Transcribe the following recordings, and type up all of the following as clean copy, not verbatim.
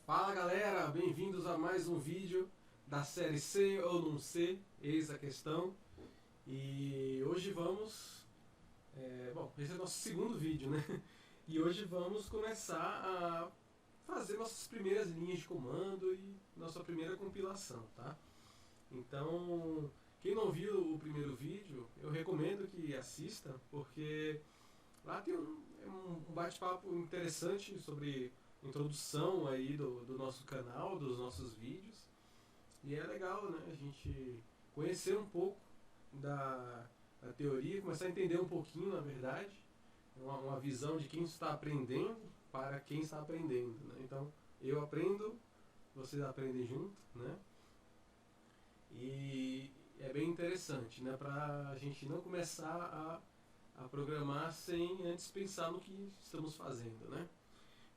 Fala galera, bem-vindos a mais um vídeo da série Ser ou Não Ser, eis a questão. E hoje vamos, esse é o nosso segundo vídeo, né? E hoje vamos começar a fazer nossas primeiras linhas de comando e nossa primeira compilação, tá? Então, quem não viu o primeiro vídeo, eu recomendo que assista, porque lá tem um bate-papo interessante sobre introdução aí do nosso canal, dos nossos vídeos. E é legal, né, a gente conhecer um pouco da teoria, começar a entender um pouquinho, na verdade, uma visão de quem está aprendendo para quem está aprendendo, né? Então, eu aprendo, vocês aprendem junto, né? E é bem interessante, né, para a gente não começar a programar sem antes pensar no que estamos fazendo, né?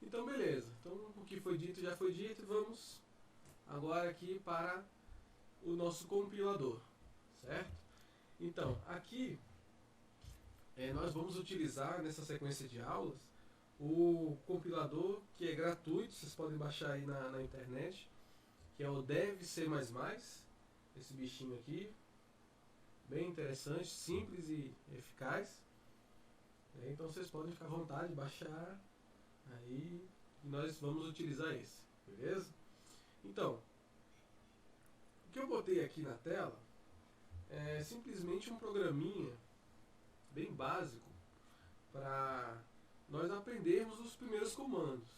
Então beleza, então o que foi dito já foi dito e vamos agora aqui para o nosso compilador, certo? Então, aqui nós vamos utilizar nessa sequência de aulas o compilador que é gratuito, vocês podem baixar aí na internet, que é o DevC++, esse bichinho aqui, bem interessante, simples e eficaz. Então vocês podem ficar à vontade de baixar aí, e nós vamos utilizar esse, beleza? Então, o que eu botei aqui na tela é simplesmente um programinha bem básico para nós aprendermos os primeiros comandos,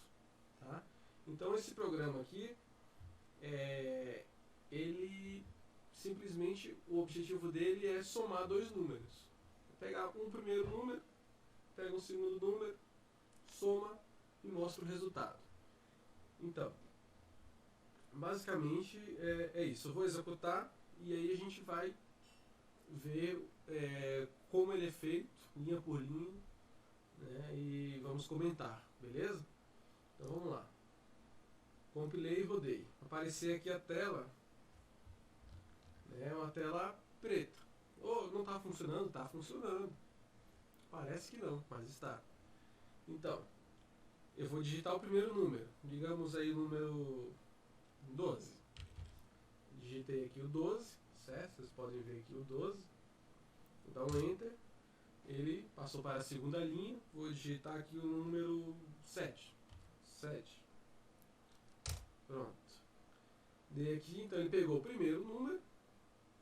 tá? Então esse programa aqui, ele simplesmente, o objetivo dele é somar dois números. Pegar um primeiro número, pega um segundo número, soma e mostra o resultado. Então, basicamente é isso. Eu vou executar e aí a gente vai ver como ele é feito, linha por linha, né, e vamos comentar, beleza? Então vamos lá. Compilei e rodei. Aparecer aqui a tela, né, uma tela preta. Oh, não está funcionando? Está funcionando. Parece que não, mas está. Então, eu vou digitar o primeiro número, digamos aí o número 12. Digitei aqui o 12, certo? Vocês podem ver aqui o 12. Vou dar um Enter. Ele passou para a segunda linha. Vou digitar aqui o número 7. 7. Pronto. Dei aqui, então ele pegou o primeiro número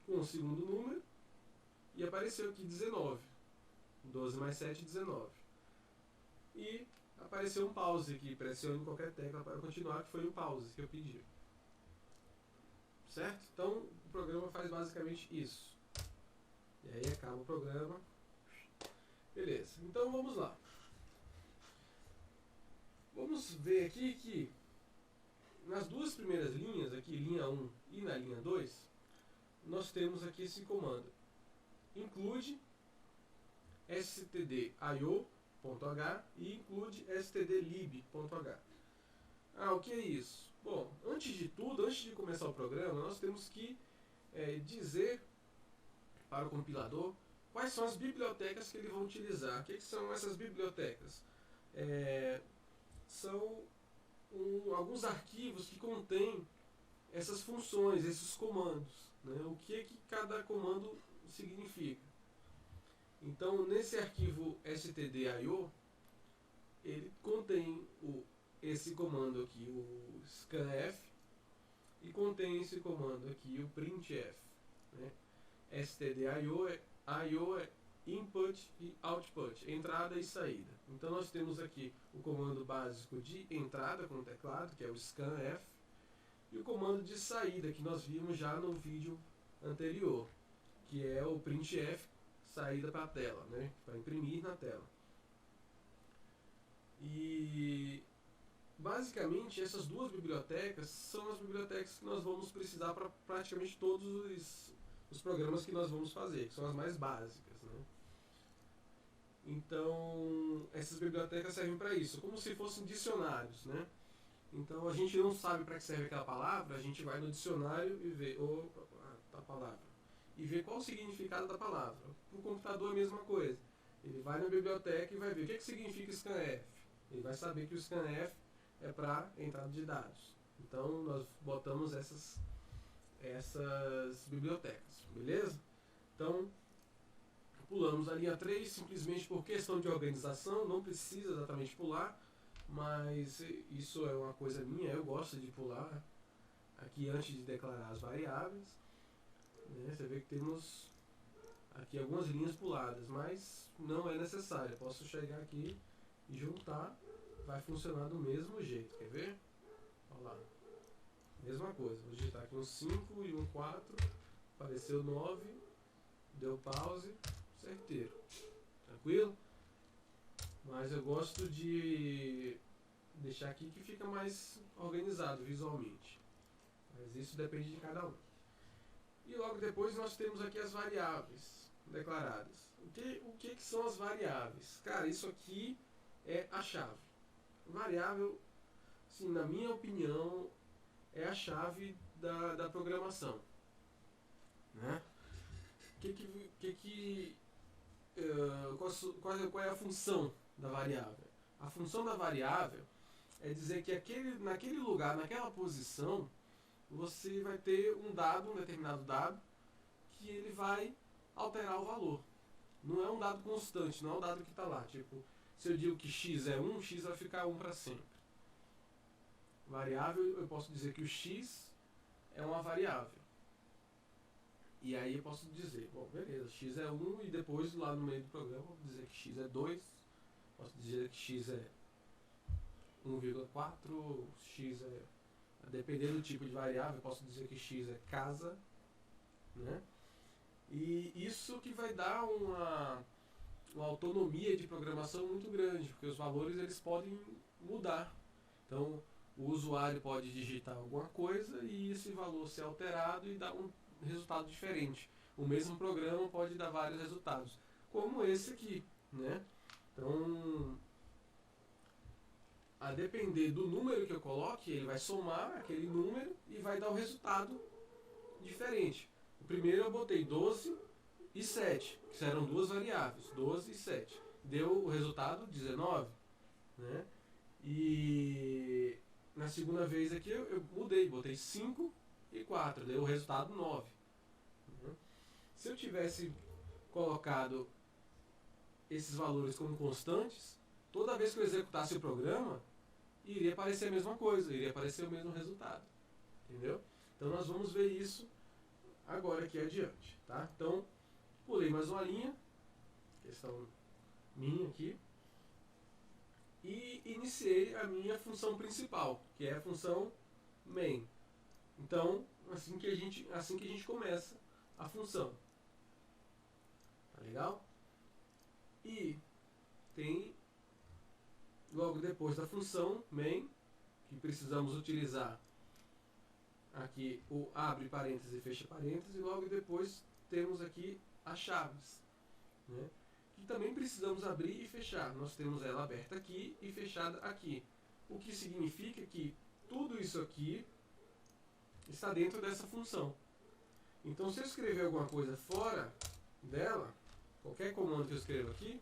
com o segundo número e apareceu aqui 19. 12 mais 7, 19. E apareceu um pause aqui, pressione qualquer tecla para continuar, que foi o pause que eu pedi. Certo? Então o programa faz basicamente isso. E aí acaba o programa. Beleza, então vamos lá. Vamos ver aqui que nas duas primeiras linhas, aqui linha 1 e na linha 2, nós temos aqui esse comando. Include stdio.h e include stdlib.h. O que é isso? Bom, antes de tudo, antes de começar o programa, nós temos que dizer para o compilador quais são as bibliotecas que ele vai utilizar. O que são essas bibliotecas? São alguns arquivos que contêm essas funções, esses comandos, né? O que cada comando significa. Então, nesse arquivo stdio, ele contém esse comando aqui, o scanf, e contém esse comando aqui, o printf, né? stdio é input e output, entrada e saída. Então nós temos aqui o comando básico de entrada com o teclado, que é o scanf, e o comando de saída, que nós vimos já no vídeo anterior, que é o printf, saída para a tela, né? Para imprimir na tela. E basicamente essas duas bibliotecas são as bibliotecas que nós vamos precisar para praticamente todos os programas que nós vamos fazer, que são as mais básicas, né? Então essas bibliotecas servem para isso, como se fossem dicionários, né? Então a gente não sabe para que serve aquela palavra, a gente vai no dicionário e vê a palavra e ver qual o significado da palavra. Para o computador é a mesma coisa. Ele vai na biblioteca e vai ver o que significa scanf. Ele vai saber que o scanf é para entrada de dados. Então nós botamos essas bibliotecas, beleza? Então pulamos a linha 3 simplesmente por questão de organização, não precisa exatamente pular, mas isso é uma coisa minha, eu gosto de pular aqui antes de declarar as variáveis. Né? Você vê que temos aqui algumas linhas puladas, mas não é necessário. Eu posso chegar aqui e juntar, vai funcionar do mesmo jeito. Quer ver? Olha lá. Mesma coisa. Vou digitar aqui um 5 e um 4. Apareceu 9. Deu pause. Certeiro. Tranquilo? Mas eu gosto de deixar aqui que fica mais organizado visualmente. Mas isso depende de cada um. E logo depois nós temos aqui as variáveis declaradas. O que são as variáveis? Cara, isso aqui é a chave. Variável, sim, na minha opinião, é a chave da programação. Né? Qual é a função da variável? A função da variável é dizer que naquele lugar, naquela posição, você vai ter um determinado dado, que ele vai alterar o valor. Não é um dado constante, não é um dado que está lá. Tipo, se eu digo que x é 1, x vai ficar 1 para sempre. Variável, eu posso dizer que o x é uma variável. E aí eu posso dizer, bom, beleza, x é 1 e depois lá no meio do programa eu posso dizer que x é 2, posso dizer que x é 1,4, x é... Dependendo do tipo de variável, eu posso dizer que x é casa, né? E isso que vai dar uma autonomia de programação muito grande, porque os valores eles podem mudar. Então, o usuário pode digitar alguma coisa e esse valor ser alterado e dar um resultado diferente. O mesmo programa pode dar vários resultados, como esse aqui, né? Então, a depender do número que eu coloque, ele vai somar aquele número e vai dar um resultado diferente. O primeiro eu botei 12 e 7, que eram duas variáveis, 12 e 7. Deu o resultado 19. Né? E na segunda vez aqui eu mudei, botei 5 e 4, deu o resultado 9. Se eu tivesse colocado esses valores como constantes, toda vez que eu executasse o programa, iria aparecer a mesma coisa, iria aparecer o mesmo resultado. Entendeu? Então nós vamos ver isso agora aqui adiante. Tá? Então, pulei mais uma linha, questão minha aqui, e iniciei a minha função principal, que é a função main. Então, assim que a gente começa a função. Tá legal? E tem logo depois da função main, que precisamos utilizar aqui o abre parênteses e fecha parênteses, e logo depois temos aqui as chaves, né? Que também precisamos abrir e fechar. Nós temos ela aberta aqui e fechada aqui. O que significa que tudo isso aqui está dentro dessa função. Então, se eu escrever alguma coisa fora dela, qualquer comando que eu escreva aqui,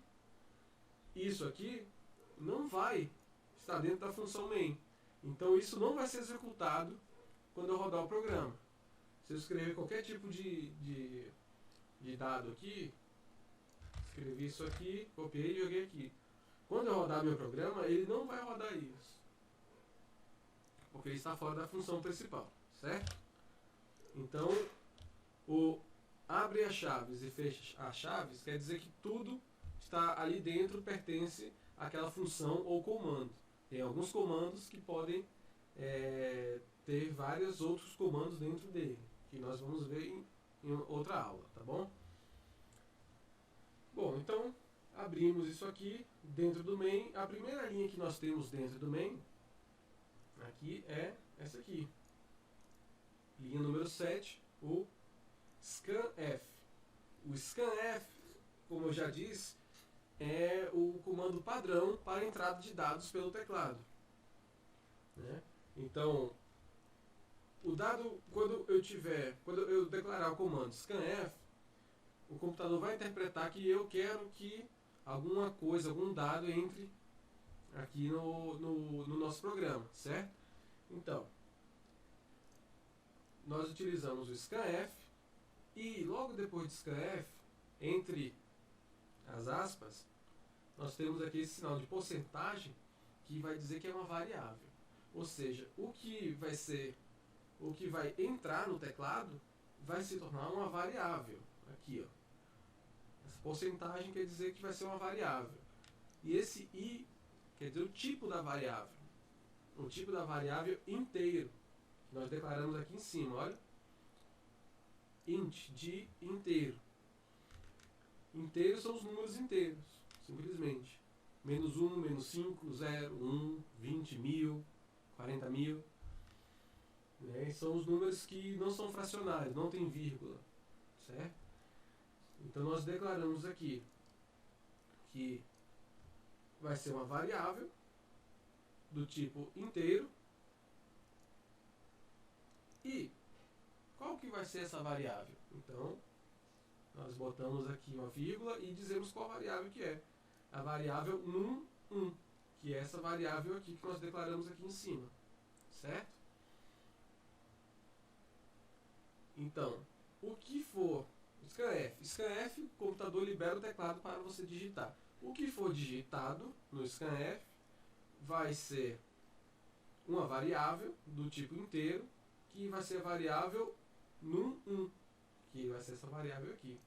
isso aqui não vai estar dentro da função main. Então, isso não vai ser executado quando eu rodar o programa. Se eu escrever qualquer tipo de dado aqui, escrevi isso aqui, copiei e joguei aqui. Quando eu rodar meu programa, ele não vai rodar isso, porque ele está fora da função principal, certo? Então, o abre as chaves e fecha as chaves quer dizer que tudo está ali dentro, pertence àquela função ou comando. Tem alguns comandos que podem ter vários outros comandos dentro dele, que nós vamos ver em outra aula, tá bom? Bom, então abrimos isso aqui dentro do main. A primeira linha que nós temos dentro do main aqui é essa aqui, linha número 7, o scanf. O scanf, como eu já disse, é o comando padrão para a entrada de dados pelo teclado, né? Então, o dado, quando eu declarar o comando scanf, o computador vai interpretar que eu quero que alguma coisa, algum dado entre aqui no nosso programa, certo? Então, nós utilizamos o scanf e logo depois de scanf, entre as aspas, nós temos aqui esse sinal de porcentagem que vai dizer que é uma variável. Ou seja, o que vai entrar no teclado vai se tornar uma variável. Aqui, ó. Essa porcentagem quer dizer que vai ser uma variável. E esse i quer dizer o tipo da variável. O tipo da variável inteiro. Nós declaramos aqui em cima, olha. Int, de inteiro. Inteiros são os números inteiros, simplesmente. Menos 1, menos 5, 0, 1, 20, 1000, 40 mil. Né? São os números que não são fracionários, não tem vírgula. Certo? Então nós declaramos aqui que vai ser uma variável do tipo inteiro. E qual que vai ser essa variável? Então, nós botamos aqui uma vírgula e dizemos qual variável que é. A variável num1, que é essa variável aqui que nós declaramos aqui em cima. Certo? Então, o que for scanf, o computador libera o teclado para você digitar. O que for digitado no scanf vai ser uma variável do tipo inteiro, que vai ser a variável num1, que vai ser essa variável aqui.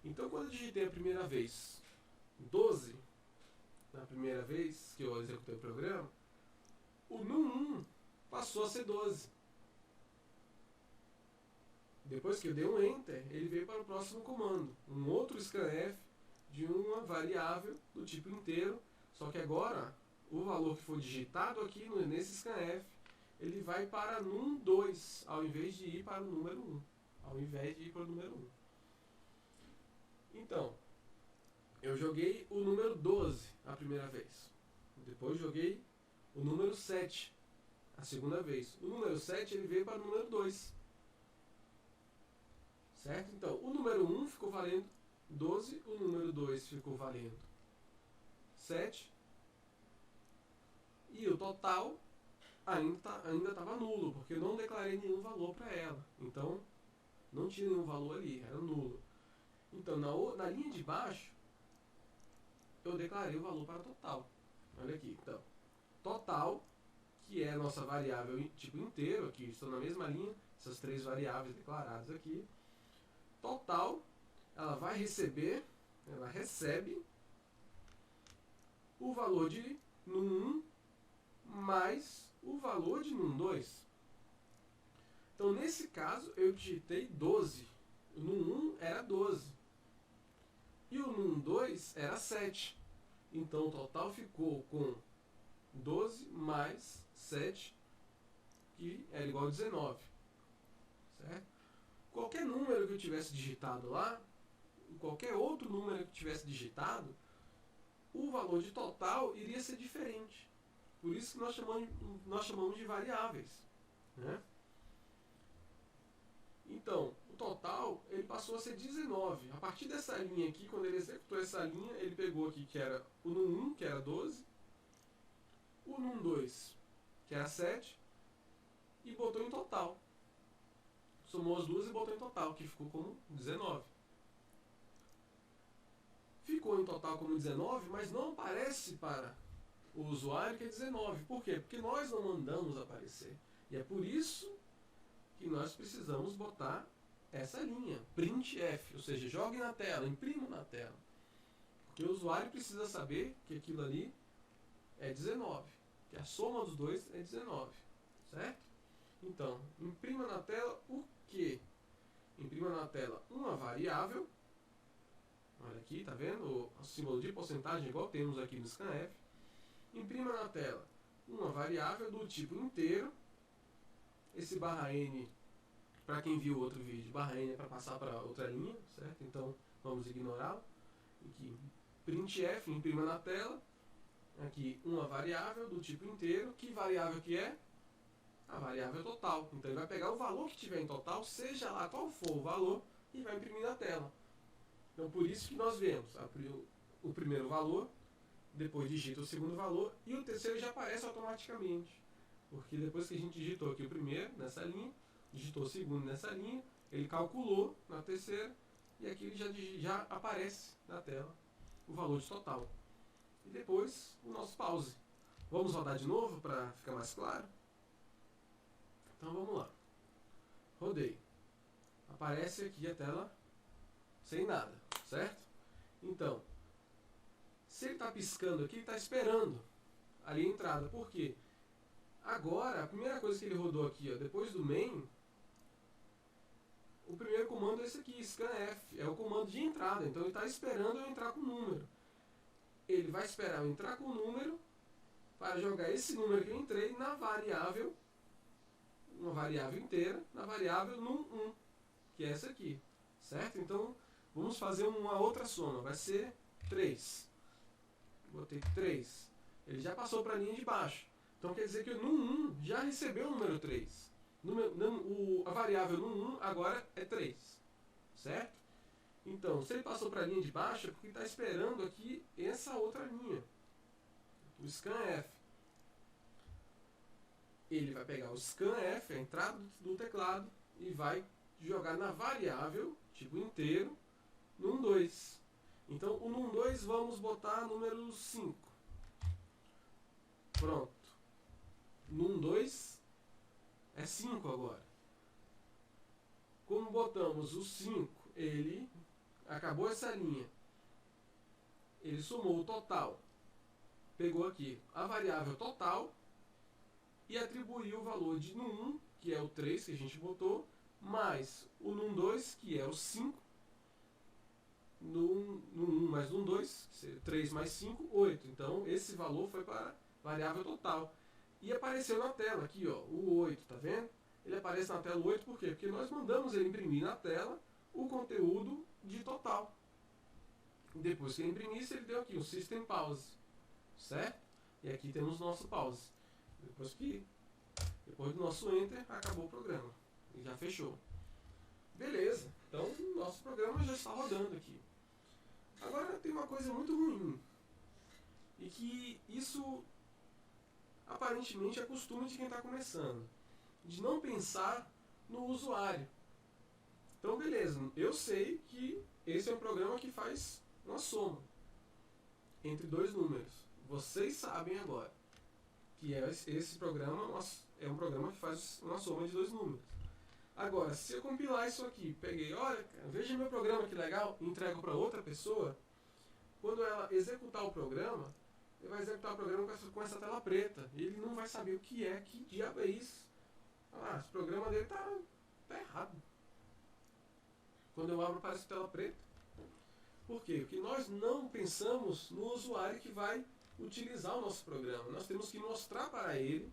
Então, quando eu digitei a primeira vez 12, na primeira vez que eu executei o programa, o num1 passou a ser 12. Depois que eu dei um Enter, ele veio para o próximo comando. Um outro scanf de uma variável do tipo inteiro, só que agora o valor que foi digitado aqui nesse scanf, ele vai para num2, ao invés de ir para o número 1. Ao invés de ir para o número 1. Então, eu joguei o número 12 a primeira vez. Depois joguei o número 7 a segunda vez. O número 7 ele veio para o número 2. Certo? Então, o número 1 ficou valendo 12, o número 2 ficou valendo 7. E o total ainda estava nulo, porque eu não declarei nenhum valor para ela. Então, não tinha nenhum valor ali, era nulo. Então, na linha de baixo, eu declarei o valor para total. Olha aqui, então. Total, que é a nossa variável tipo inteiro, aqui estão na mesma linha, essas três variáveis declaradas aqui. Total, ela recebe o valor de num1 mais o valor de num2. Então, nesse caso, eu digitei 12. O num1 era 12. E o num2 era 7. Então, o total ficou com 12 mais 7, que era igual a 19. Certo? Qualquer número que eu tivesse digitado lá, qualquer outro número que eu tivesse digitado, o valor de total iria ser diferente. Por isso que nós chamamos de variáveis. Né? Então, o total ele passou a ser 19. A partir dessa linha aqui, quando ele executou essa linha, ele pegou aqui que era o num1, que era 12, o num2, que era 7, e botou em total. Somou as duas e botou em total, que ficou como 19. Ficou em total como 19, mas não aparece para o usuário que é 19. Por quê? Porque nós não mandamos aparecer. E é por isso que nós precisamos botar essa linha, printf, ou seja, jogue na tela, imprima na tela. Porque o usuário precisa saber que aquilo ali é 19, que a soma dos dois é 19, certo? Então, imprima na tela o quê? Imprima na tela uma variável, olha aqui, tá vendo o símbolo de porcentagem igual temos aqui no scanf. Imprima na tela uma variável do tipo inteiro. Esse /n, para quem viu o outro vídeo, /n é para passar para outra linha, certo? Então, vamos ignorá-lo. Aqui, printf, imprima na tela. Aqui, uma variável do tipo inteiro. Que variável que é? A variável total. Então, ele vai pegar o valor que tiver em total, seja lá qual for o valor, e vai imprimir na tela. Então, por isso que nós vemos o primeiro valor, depois digita o segundo valor, e o terceiro já aparece automaticamente. Porque depois que a gente digitou aqui o primeiro, nessa linha, digitou segundo nessa linha, ele calculou na terceira, e aqui ele já aparece na tela o valor de total. E depois o nosso pause. Vamos rodar de novo para ficar mais claro? Então vamos lá. Rodei. Aparece aqui a tela sem nada, certo? Então, se ele está piscando aqui, ele está esperando ali a entrada. Por quê? Agora, a primeira coisa que ele rodou aqui, ó, depois do main, o primeiro comando é esse aqui, scanf, é o comando de entrada. Então ele está esperando eu entrar com o número. Ele vai esperar eu entrar com o número para jogar esse número que eu entrei na variável, uma variável inteira, na variável num1, que é essa aqui, certo? Então vamos fazer uma outra soma, vai ser 3. Botei 3. Ele já passou para a linha de baixo. Então quer dizer que o num1 já recebeu o número 3. A variável num1 agora é 3. Certo? Então, se ele passou para a linha de baixo, é porque está esperando aqui essa outra linha. O scanf. Ele vai pegar o scanf, a entrada do teclado, e vai jogar na variável, tipo inteiro, num2. Então, o num2 vamos botar número 5. Pronto. Num2 é 5 agora. Como botamos o 5, ele acabou essa linha. Ele somou o total. Pegou aqui a variável total e atribuiu o valor de num1, que é o 3 que a gente botou, mais o num2, que é o 5. Num1 mais num2, 3 mais 5, 8. Então, esse valor foi para a variável total. E apareceu na tela aqui, ó, o 8, tá vendo? Ele aparece na tela 8 por quê? Porque nós mandamos ele imprimir na tela o conteúdo de total. Depois que ele imprimisse, ele deu aqui o System Pause, certo? E aqui temos nosso pause. Depois do nosso Enter, acabou o programa. E já fechou. Beleza. Então, nosso programa já está rodando aqui. Agora, tem uma coisa muito ruim. E que isso, aparentemente, é costume de quem está começando. De não pensar no usuário. Então, beleza. Eu sei que esse é um programa que faz uma soma entre dois números. Vocês sabem agora que esse programa é um programa que faz uma soma de dois números. Agora, se eu compilar isso aqui, peguei, olha, veja meu programa que legal, e entrego para outra pessoa, quando ela executar o programa, ele vai executar o programa com essa tela preta. E ele não vai saber o que é, que diabo é isso. Ah, esse programa dele tá errado. Quando eu abro, parece tela preta. Por quê? Porque nós não pensamos no usuário que vai utilizar o nosso programa. Nós temos que mostrar para ele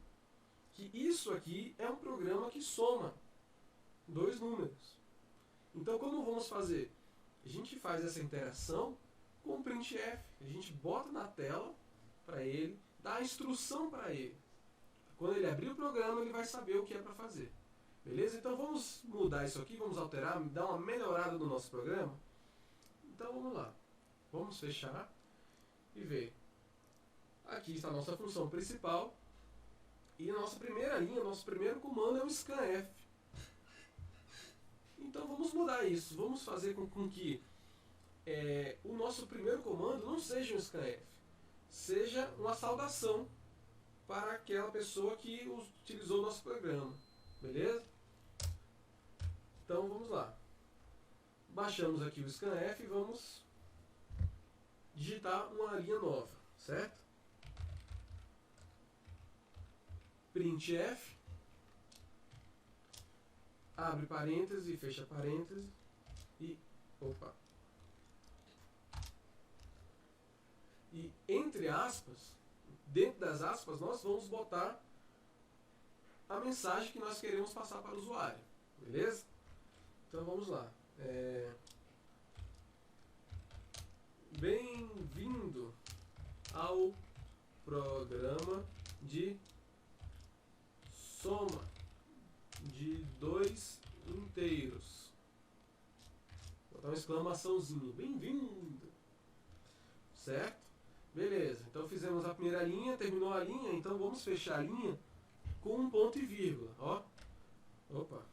que isso aqui é um programa que soma dois números. Então, como vamos fazer? A gente faz essa interação com o printf. A gente bota na tela para ele, dá a instrução para ele. Quando ele abrir o programa, ele vai saber o que é para fazer. Beleza? Então vamos mudar isso aqui, vamos alterar, dar uma melhorada no nosso programa. Então vamos lá. Vamos fechar e ver. Aqui está a nossa função principal. E a nossa primeira linha, nosso primeiro comando é o scanf. Então vamos mudar isso. Vamos fazer com que o nosso primeiro comando não seja um scanf. Seja uma saudação para aquela pessoa que utilizou o nosso programa. Beleza? Então vamos lá. Baixamos aqui o scanf e vamos digitar uma linha nova, certo? Printf, abre parênteses e fecha parênteses e entre aspas, dentro das aspas, nós vamos botar a mensagem que nós queremos passar para o usuário, beleza? Então vamos lá. Bem-vindo ao programa de soma de dois inteiros. Vou botar uma exclamaçãozinha. Bem-vindo! Certo? Beleza. Então fizemos a primeira linha, terminou a linha, então vamos fechar a linha com um ponto e vírgula. Ó. Opa.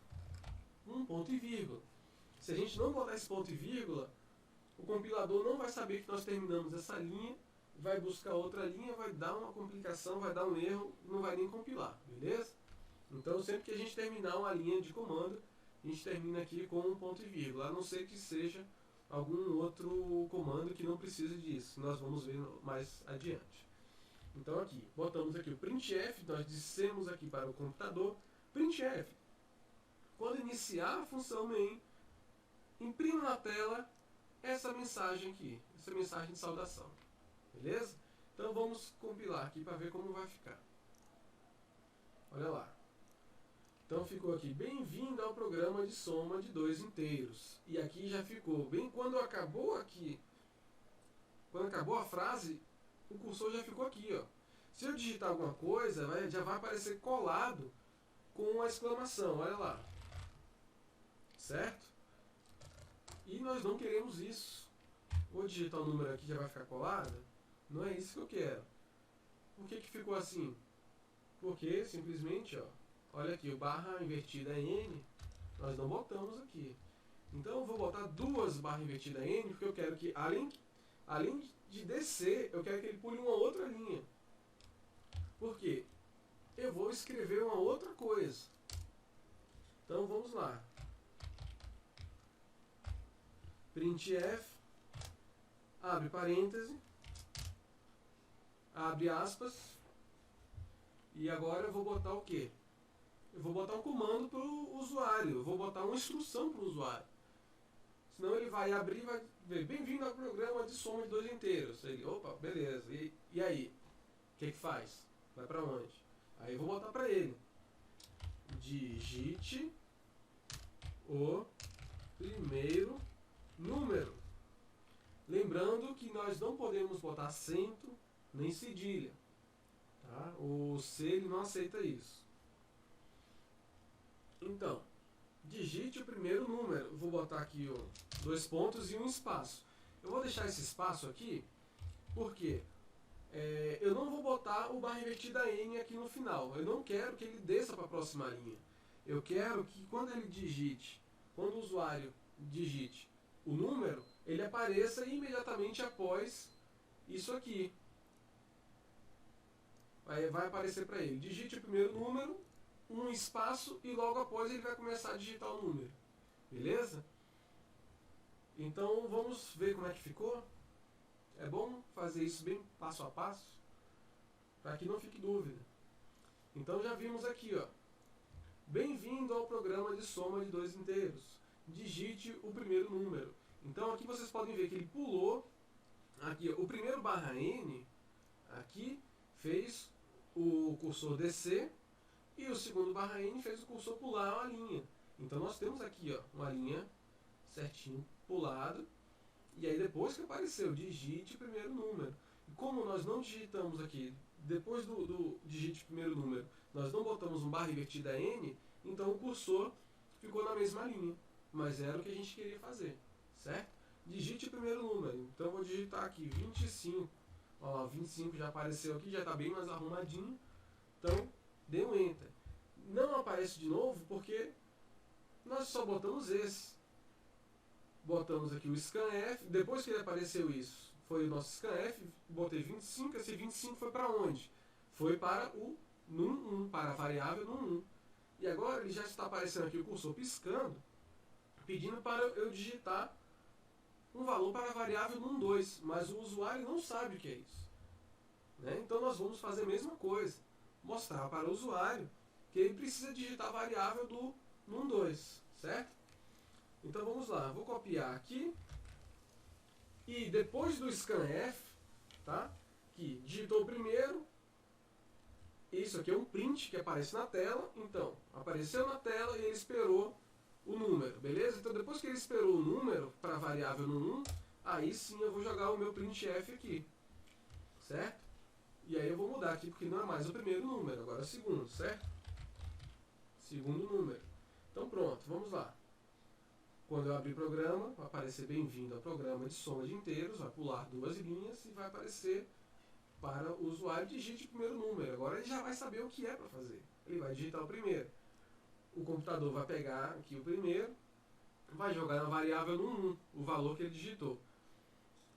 ponto e vírgula. Se a gente não botar esse ponto e vírgula, o compilador não vai saber que nós terminamos essa linha, vai buscar outra linha, vai dar uma complicação, vai dar um erro, não vai nem compilar, beleza? Então sempre que a gente terminar uma linha de comando, a gente termina aqui com um ponto e vírgula, a não ser que seja algum outro comando que não precise disso, que nós vamos ver mais adiante. Então aqui, botamos aqui o printf, nós dissemos aqui para o computador, printf, quando iniciar a função main, imprima na tela essa mensagem aqui, essa mensagem de saudação, beleza? Então vamos compilar aqui para ver como vai ficar. Olha lá. Então ficou aqui, bem-vindo ao programa de soma de dois inteiros. E aqui já ficou, bem quando acabou aqui, quando acabou a frase, o cursor já ficou aqui, ó. Se eu digitar alguma coisa, já vai aparecer colado com a exclamação, olha lá. Certo? E nós não queremos isso. Vou digitar o número aqui, já vai ficar colado. Não é isso que eu quero. Por que que ficou assim? Porque simplesmente, ó, olha aqui, o barra invertida N, nós não botamos aqui. Então eu vou botar duas barra invertida N, porque eu quero que, além de descer, eu quero que ele pule uma outra linha. Por quê? Eu vou escrever uma outra coisa. Então vamos lá. Printf, abre parêntese, abre aspas, e agora eu vou botar o quê? Eu vou botar um comando para o usuário, eu vou botar uma instrução para o usuário. Senão ele vai abrir e vai ver, bem-vindo ao programa de soma de dois inteiros. Ele, opa, beleza, e aí? O que que faz? Vai para onde? Aí eu vou botar para ele, digite o primeiro número. Lembrando que nós não podemos botar acento nem cedilha. Tá? O C ele não aceita isso. Então, digite o primeiro número. Vou botar aqui dois pontos e um espaço. Eu vou deixar esse espaço aqui porque eu não vou botar o barra invertida N aqui no final. Eu não quero que ele desça para a próxima linha. Eu quero que quando o usuário digite o número, ele apareça imediatamente após isso aqui. Vai aparecer para ele, digite o primeiro número, um espaço e logo após ele vai começar a digitar o número. Beleza? Então vamos ver como é que ficou. É bom fazer isso bem passo a passo, para que não fique dúvida. Então já vimos aqui, ó. Bem-vindo ao programa de soma de dois inteiros. Digite o primeiro número. Então aqui vocês podem ver que ele pulou, aqui ó, o primeiro barra N, aqui fez o cursor descer, e o segundo barra N fez o cursor pular uma linha. Então nós temos aqui ó, uma linha certinho pulado, e aí depois que apareceu, digite o primeiro número. E como nós não digitamos aqui, depois do digite o primeiro número, nós não botamos um barra invertida N, então o cursor ficou na mesma linha. Mas era o que a gente queria fazer, certo? Digite o primeiro número. Então eu vou digitar aqui 25. Ó, 25 já apareceu aqui, já está bem mais arrumadinho. Então, dê um Enter. Não aparece de novo porque nós só botamos esse. Botamos aqui o scanf. Depois que ele apareceu isso, foi o nosso scanf. Botei 25. Esse 25 foi para onde? Foi para o num1, para a variável num1. E agora ele já está aparecendo aqui o cursor piscando, pedindo para eu digitar um valor para a variável num2, mas o usuário não sabe o que é isso. Né? Então nós vamos fazer a mesma coisa, mostrar para o usuário que ele precisa digitar a variável do num2, certo? Então vamos lá, vou copiar aqui, e depois do scanf, tá? Que digitou o primeiro, isso aqui é um print que aparece na tela, então apareceu na tela e ele esperou o número, beleza? Então depois que ele esperou o número para a variável num1, aí sim eu vou jogar o meu printf aqui, certo? E aí eu vou mudar aqui porque não é mais o primeiro número, agora é o segundo, certo? Segundo número. Então pronto, vamos lá. Quando eu abrir o programa, vai aparecer bem-vindo ao programa de soma de inteiros, vai pular duas linhas e vai aparecer para o usuário digite o primeiro número. Agora ele já vai saber o que é para fazer. Ele vai digitar o primeiro. o computador vai pegar aqui o primeiro, vai jogar na variável no 1, o valor que ele digitou.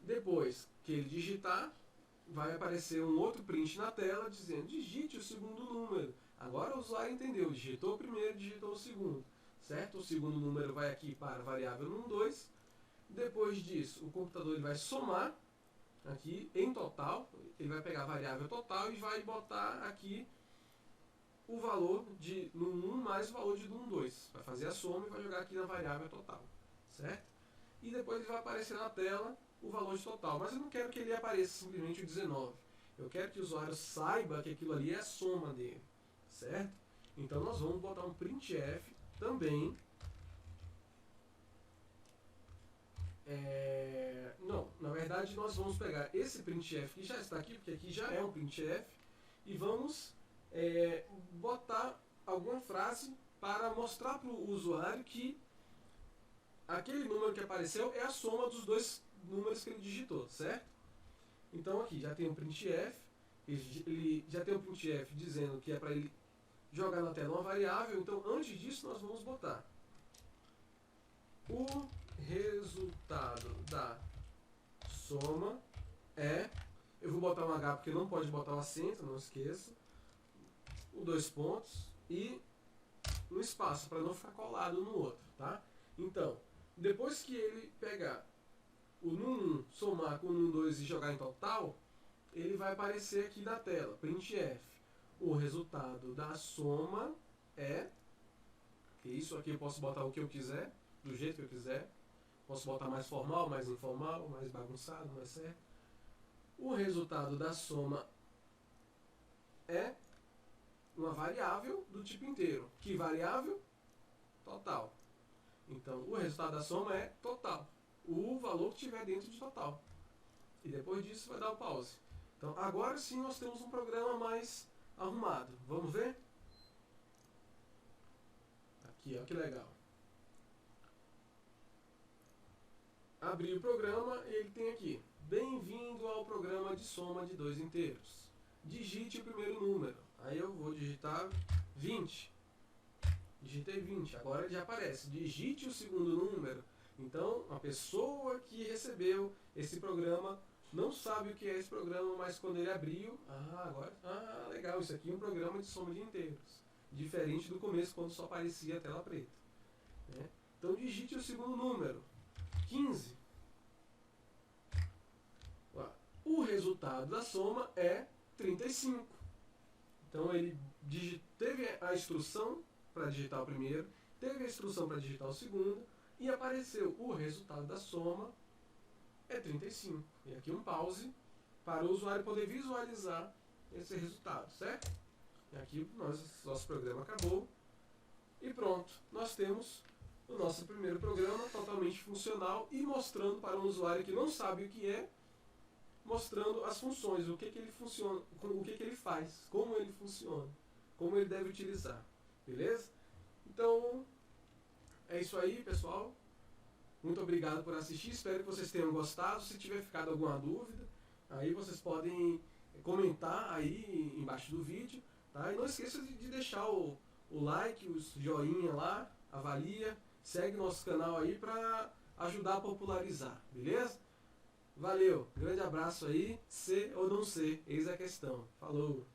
Depois que ele digitar, vai aparecer um outro print na tela dizendo: digite o segundo número. Agora o usuário entendeu, digitou o primeiro, digitou o segundo, certo? O segundo número vai aqui para a variável num 2. Depois disso, o computador ele vai somar aqui em total, ele vai pegar a variável total e vai botar aqui o valor de num 1 mais o valor de num 2. Vai fazer a soma e vai jogar aqui na variável total, certo? E depois ele vai aparecer na tela o valor de total. Mas eu não quero que ele apareça simplesmente o 19. Eu quero que o usuário saiba que aquilo ali é a soma dele, certo? Então nós vamos botar um printf também. Não, na verdade nós vamos pegar esse printf que já está aqui, porque aqui já é um printf, e vamos botar alguma frase para mostrar para o usuário que aquele número que apareceu é a soma dos dois números que ele digitou, certo? Então aqui já tem um printf, ele já tem um printf dizendo que é para ele jogar na tela uma variável. Então antes disso nós vamos botar o resultado da soma é, eu vou botar um H porque não pode botar um acento, não esqueça, o 2 pontos e um espaço para não ficar colado no outro, tá? Então, depois que ele pegar o num1, somar com o num2 e jogar em total, ele vai aparecer aqui na tela, printf, o resultado da soma é, isso aqui eu posso botar o que eu quiser, do jeito que eu quiser, posso botar mais formal, mais informal, mais bagunçado, mais certo. O resultado da soma é uma variável do tipo inteiro. Que variável? Total. Então, o resultado da soma é total. O valor que tiver dentro de total. E depois disso vai dar o pause. Então, agora sim nós temos um programa mais arrumado. Vamos ver? Aqui, ó, que legal. Abri o programa e ele tem aqui: bem-vindo ao programa de soma de dois inteiros. Digite o primeiro número. Aí eu vou digitar 20. Digitei 20. Agora ele já aparece: digite o segundo número. Então, a pessoa que recebeu esse programa não sabe o que é esse programa, mas quando ele abriu, legal, isso aqui é um programa de soma de inteiros. Diferente do começo, quando só aparecia a tela preta, né? Então, digite o segundo número. 15. O resultado da soma é 35. Então ele teve a instrução para digitar o primeiro, teve a instrução para digitar o segundo, e apareceu o resultado da soma é 35. E aqui um pause para o usuário poder visualizar esse resultado, certo? E aqui nosso programa acabou. E pronto, nós temos o nosso primeiro programa totalmente funcional e mostrando para um usuário que não sabe o que é, mostrando as funções, o que ele funciona, o que ele faz, como ele funciona, como ele deve utilizar, beleza? Então, é isso aí, pessoal. Muito obrigado por assistir, espero que vocês tenham gostado. Se tiver ficado alguma dúvida, aí vocês podem comentar aí embaixo do vídeo, tá? E não esqueça de deixar o like, o joinha lá, avalia, segue nosso canal aí para ajudar a popularizar, beleza? Valeu, grande abraço aí, ser ou não ser, eis a questão. Falou!